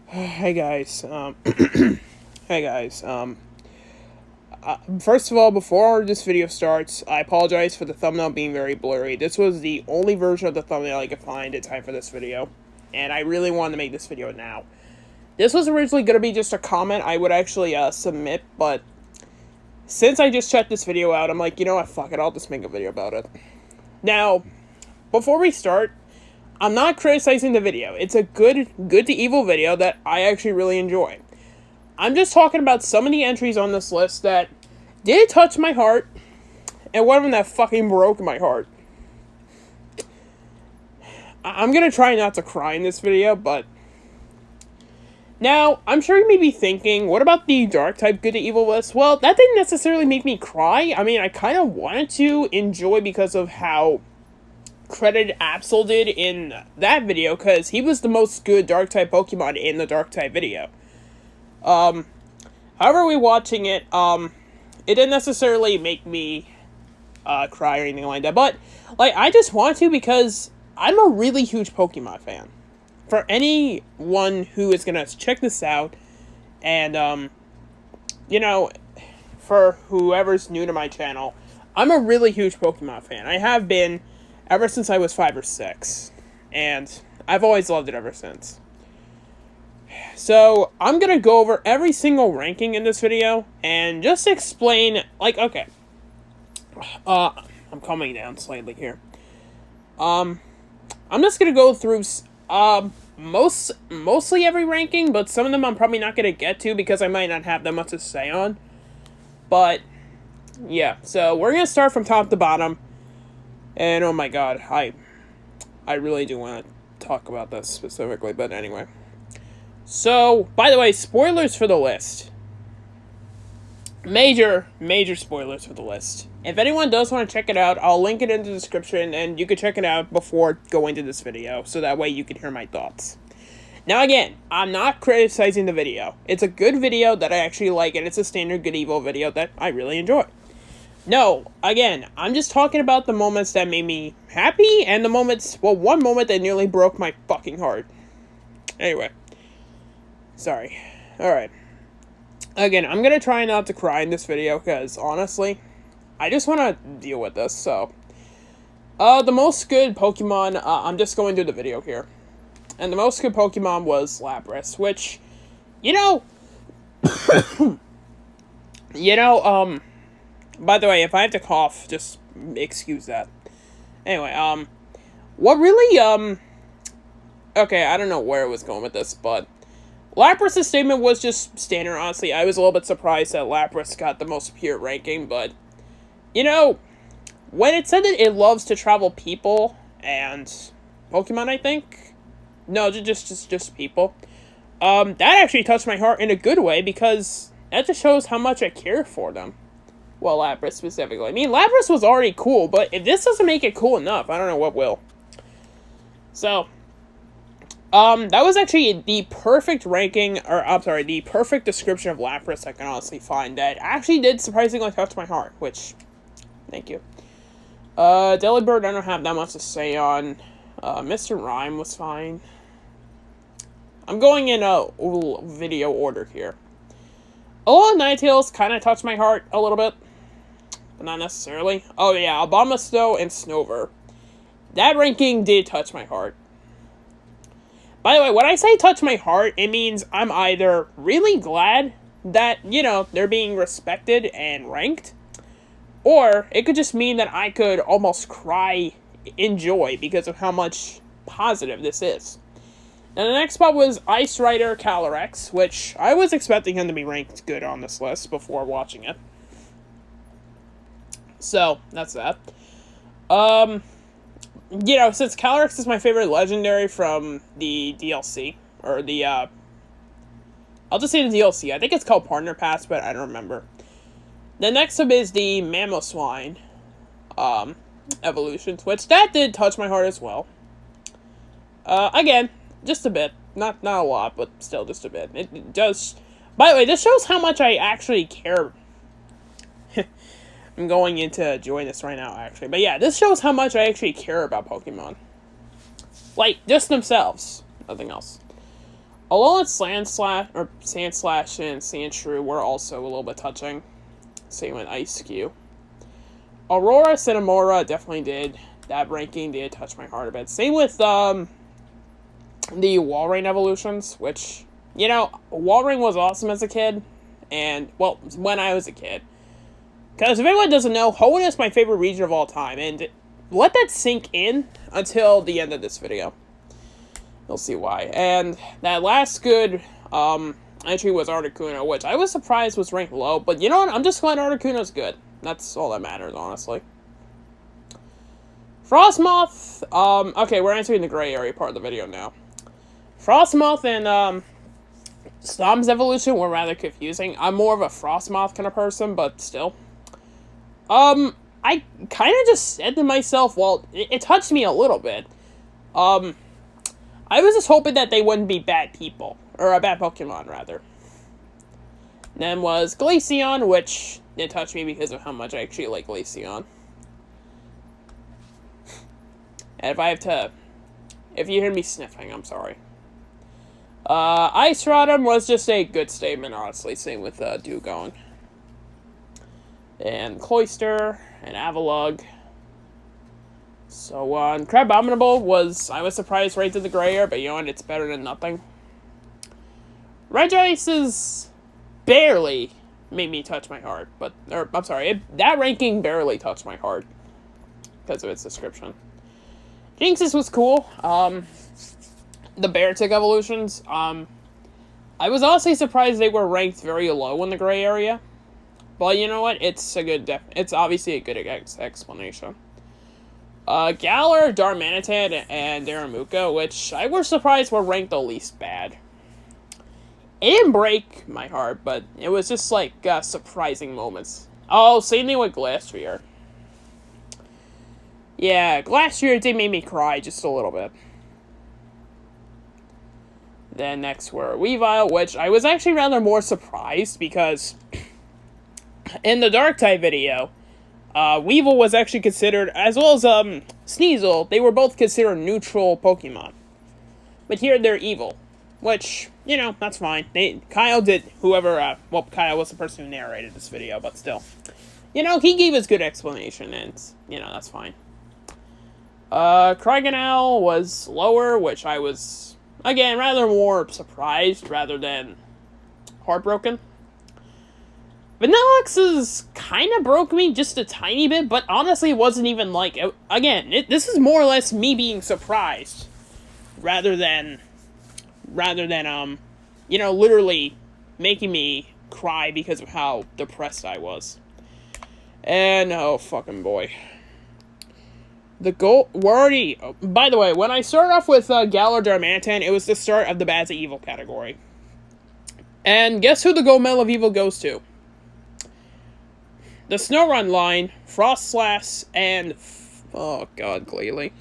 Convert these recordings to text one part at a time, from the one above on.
Hey guys, hey guys, first of all, before this video starts, I apologize for the thumbnail being very blurry. This was the only version of the thumbnail I could find in time for this video, and I really wanted to make this video now. This was originally going to be just a comment I would actually, submit, but since I just checked this video out, I'm like, you know what, fuck it, I'll just make a video about it. Now, before we start, I'm not criticizing the video. It's a good to evil video that I actually really enjoy. I'm just talking about some of the entries on this list that did touch my heart, and one of them that fucking broke my heart. I'm gonna try not to cry in this video, but... Now, I'm sure you may be thinking, what about the dark type good to evil list? Well, that didn't necessarily make me cry. I mean, I kind of wanted to enjoy because of how credited Absol did in that video, because he was the most good dark type Pokemon in the dark type video. However, rewatching it, it didn't necessarily make me cry or anything like that, but like I just want to because I'm a really huge Pokemon fan. For anyone who is gonna check this out, and you know, for whoever's new to my channel, I'm a really huge Pokemon fan. I have been ever since I was 5 or 6, and I've always loved it ever since. So, I'm gonna go over every single ranking in this video, and just explain, like, okay. I'm calming down slightly here. I'm just gonna go through, mostly every ranking, but some of them I'm probably not gonna get to because I might not have that much to say on. But, yeah, so we're gonna start from top to bottom. And oh my god, I really do want to talk about this specifically, but anyway. So, by the way, spoilers for the list. Major spoilers for the list. If anyone does want to check it out, I'll link it in the description, and you can check it out before going to this video, so that way you can hear my thoughts. Now again, I'm not criticizing the video. It's a good video that I actually like, and it's a standard good evil video that I really enjoy. No, again, I'm just talking about the moments that made me happy, and the moments, well, one moment that nearly broke my fucking heart. Anyway. Sorry. Alright. Again, I'm gonna try not to cry in this video, because, honestly, I just want to deal with this, so. The most good Pokemon, I'm just going through the video here. And the most good Pokemon was Lapras, which, you know... by the way, if I have to cough, just excuse that. Anyway, what really, okay, I don't know where I was going with this, but Lapras' statement was just standard, honestly. I was a little bit surprised that Lapras got the most pure ranking, but, you know, when it said that it loves to travel people and Pokemon, I think? No, just people. That actually touched my heart in a good way, because that just shows how much I care for them. Well, Lapras specifically. I mean, Lapras was already cool, but if this doesn't make it cool enough, I don't know what will. So, that was actually the perfect ranking, or, I'm sorry, the perfect description of Lapras I can honestly find that actually did surprisingly touch my heart, which, thank you. Delibird, I don't have that much to say on. Mr. Rhyme was fine. I'm going in a video order here. Alola Ninetales kind of touched my heart a little bit. But not necessarily. Oh yeah, Abomasnow and Snover. That ranking did touch my heart. By the way, when I say touch my heart, it means I'm either really glad that, you know, they're being respected and ranked, or it could just mean that I could almost cry in joy because of how much positive this is. Now, the next spot was Ice Rider Calyrex, which I was expecting him to be ranked good on this list before watching it. So, that's that. You know, since Calyrex is my favorite legendary from the DLC, or the, I'll just say the DLC. I think it's called Partner Pass, but I don't remember. The next up is the Mamoswine, evolutions, which that did touch my heart as well. Again, just a bit. Not a lot, but still just a bit. It does... By the way, this shows how much I actually care. I'm going into enjoying this right now, actually. But yeah, this shows how much I actually care about Pokemon. Like, just themselves. Nothing else. Alolan Sandslash and Sandshrew were also a little bit touching. Same with Ice-Q. Aurora Cinemora definitely did. That ranking did touch my heart a bit. Same with the Walrein evolutions, which, you know, Walrein was awesome as a kid. And, well, when I was a kid. Because if anyone doesn't know, Hoenn is my favorite region of all time. And let that sink in until the end of this video. You'll see why. And that last good entry was Articuno, which I was surprised was ranked low. But you know what? I'm just glad Articuno's good. That's all that matters, honestly. Frostmoth. Okay, we're entering the gray area part of the video now. Frostmoth and Storm's evolution were rather confusing. I'm more of a Frostmoth kind of person, but still. I kind of just said to myself, well, it touched me a little bit. I was just hoping that they wouldn't be bad people. Or a bad Pokemon, rather. Then was Glaceon, which did touch me because of how much I actually like Glaceon. And if you hear me sniffing, I'm sorry. Ice Rodham was just a good statement, honestly. Same with Dewgong. And Cloyster, and Avalugg. So, Crabominable I was surprised right to the gray area, but you know what, it's better than nothing. Regice is barely made me touch my heart, I'm sorry, that ranking barely touched my heart because of its description. Jynxes was cool. The Beartic evolutions, I was honestly surprised they were ranked very low in the gray area. But you know what? It's obviously a good explanation. Galar, Darmanitan, and Darumaka, which I was surprised were ranked the least bad. It didn't break my heart, but it was just like surprising moments. Oh, same thing with Glastrier. Yeah, Glastrier did make me cry just a little bit. Then next were Weavile, which I was actually rather more surprised because in the Dark-type video, Weavile was actually considered, as well as Sneasel, they were both considered neutral Pokemon. But here they're evil, which, you know, that's fine. Kyle was the person who narrated this video, but still. You know, he gave us good explanation, and, you know, that's fine. Cryogonal was lower, which I was, again, rather more surprised rather than heartbroken. Vanillex's kind of broke me just a tiny bit, but honestly it wasn't even like, again, this is more or less me being surprised, rather than, you know, literally making me cry because of how depressed I was. And, oh, fucking boy. By the way, when I started off with Galar Darmanitan, it was the start of the Bads of Evil category. And guess who the gold medal of evil goes to? The Snorunt line, Frostlass, and... oh, God, Glalie.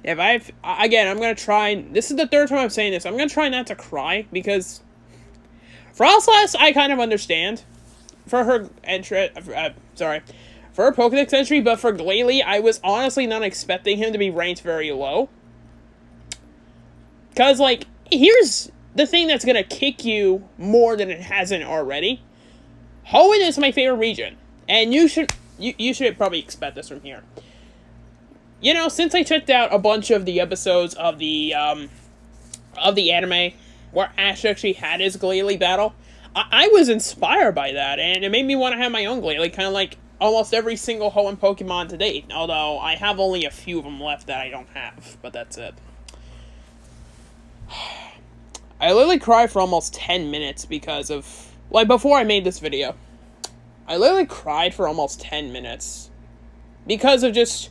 Again, I'm going to try... This is the third time I'm saying this. I'm going to try not to cry, because... Frostlass, I kind of understand. For her entry... for her Pokedex entry, but for Glalie, I was honestly not expecting him to be ranked very low. Because, like, here's the thing that's going to kick you more than it hasn't already. Hoenn is my favorite region. And you should probably expect this from here. You know, since I checked out a bunch of the episodes of the anime where Ash actually had his Glalie battle, I was inspired by that, and it made me want to have my own Glalie, kind of like almost every single Hoenn Pokemon to date. Although, I have only a few of them left that I don't have, but that's it. I literally cried for almost 10 minutes because of... like, before I made this video. I literally cried for almost 10 minutes. Because of just...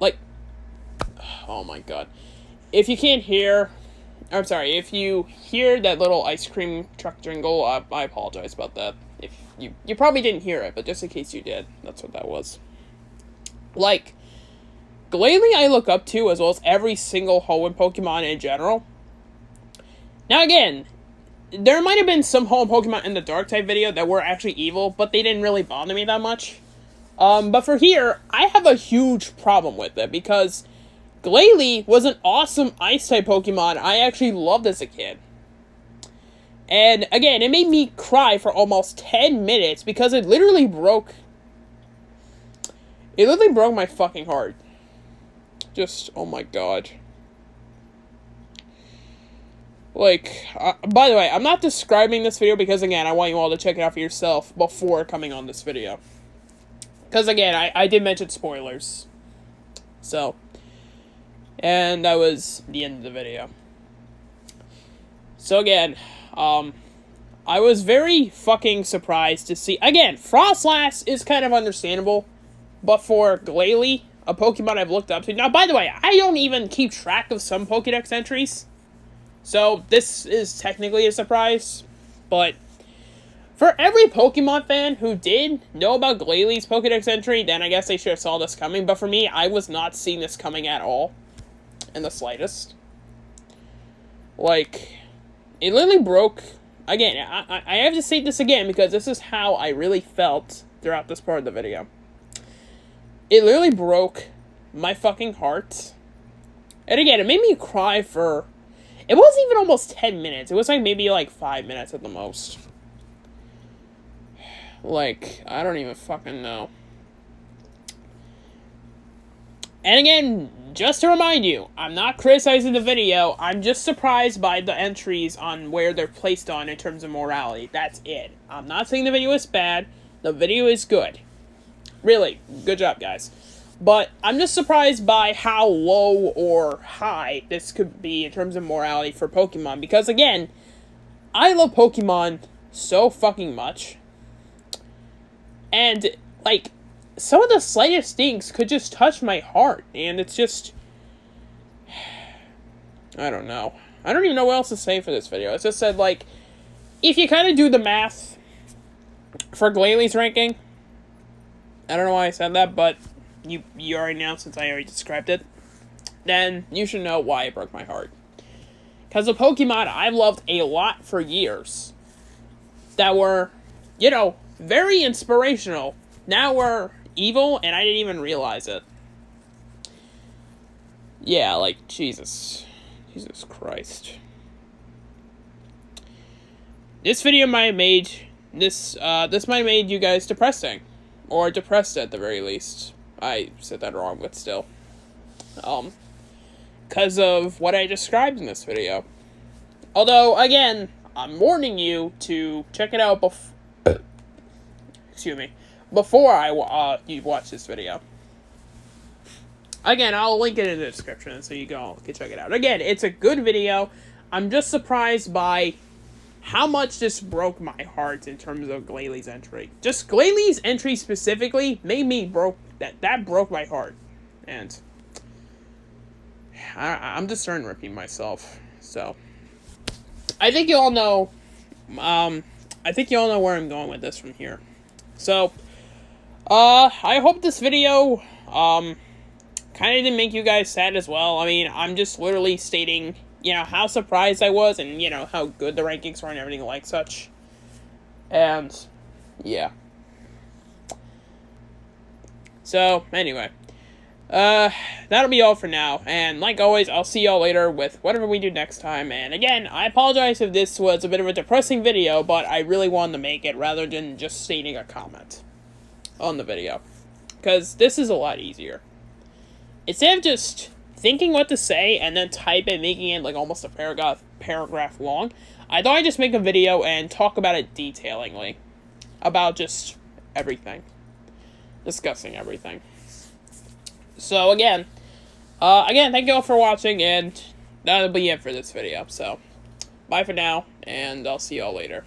like... oh my god. If you can't hear... I'm sorry, if you hear that little ice cream truck jingle, I apologize about that. If you probably didn't hear it, but just in case you did, that's what that was. Like, Glalie I look up to, as well as every single Hoenn Pokemon in general. Now again, there might have been some Hoenn Pokemon in the Dark-type video that were actually evil, but they didn't really bother me that much. But for here, I have a huge problem with it, because Glalie was an awesome Ice-type Pokemon I actually loved as a kid. And, again, it made me cry for almost 10 minutes because it literally broke... It literally broke my fucking heart. Just, oh my god. Like, by the way, I'm not describing this video because, again, I want you all to check it out for yourself before coming on this video. Because, again, I did mention spoilers. So, and that was the end of the video. So, again, I was very fucking surprised to see... Again, Froslass is kind of understandable, but for Glalie, a Pokemon I've looked up to... Now, by the way, I don't even keep track of some Pokedex entries, so this is technically a surprise, but... For every Pokemon fan who did know about Glalie's Pokedex entry, then I guess they should have saw this coming. But for me, I was not seeing this coming at all. In the slightest. Like, it literally broke... Again, I have to say this again because this is how I really felt throughout this part of the video. It literally broke my fucking heart. And again, it made me cry for... It wasn't even almost 10 minutes. It was like maybe like 5 minutes at the most. Like, I don't even fucking know. And again, just to remind you, I'm not criticizing the video. I'm just surprised by the entries on where they're placed on in terms of morality. That's it. I'm not saying the video is bad. The video is good. Really, good job, guys. But I'm just surprised by how low or high this could be in terms of morality for Pokemon. Because, again, I love Pokemon so fucking much. And, like, some of the slightest things could just touch my heart. And it's just... I don't know. I don't even know what else to say for this video. It's just said, like, if you kind of do the math for Glalie's ranking... I don't know why I said that, but you already know since I already described it. Then you should know why it broke my heart. Because the Pokemon I've loved a lot for years that were, you know... very inspirational. Now we're evil, and I didn't even realize it. Yeah, like, Jesus. Jesus Christ. This video might have made... This might have made you guys depressing. Or depressed at the very least. I said that wrong, but still. Because of what I described in this video. Although, again, I'm warning you to check it out before... Excuse me. Before you watch this video. Again, I'll link it in the description so you can check it out. Again, it's a good video. I'm just surprised by how much this broke my heart in terms of Glalie's entry. Just Glalie's entry specifically made me that broke my heart. And I'm just starting to repeat myself. So I think you all know where I'm going with this from here. So, I hope this video, kind of didn't make you guys sad as well. I mean, I'm just literally stating, you know, how surprised I was and, you know, how good the rankings were and everything like such. And, yeah. So, anyway. That'll be all for now. And, like always, I'll see y'all later with whatever we do next time. And, again, I apologize if this was a bit of a depressing video, but I really wanted to make it rather than just stating a comment on the video. Because this is a lot easier. Instead of just thinking what to say and then type it, making it like almost a paragraph long, I thought I'd just make a video and talk about it detailingly. About just everything. Discussing everything. So, again, thank you all for watching, and that'll be it for this video. So, bye for now, and I'll see y'all later.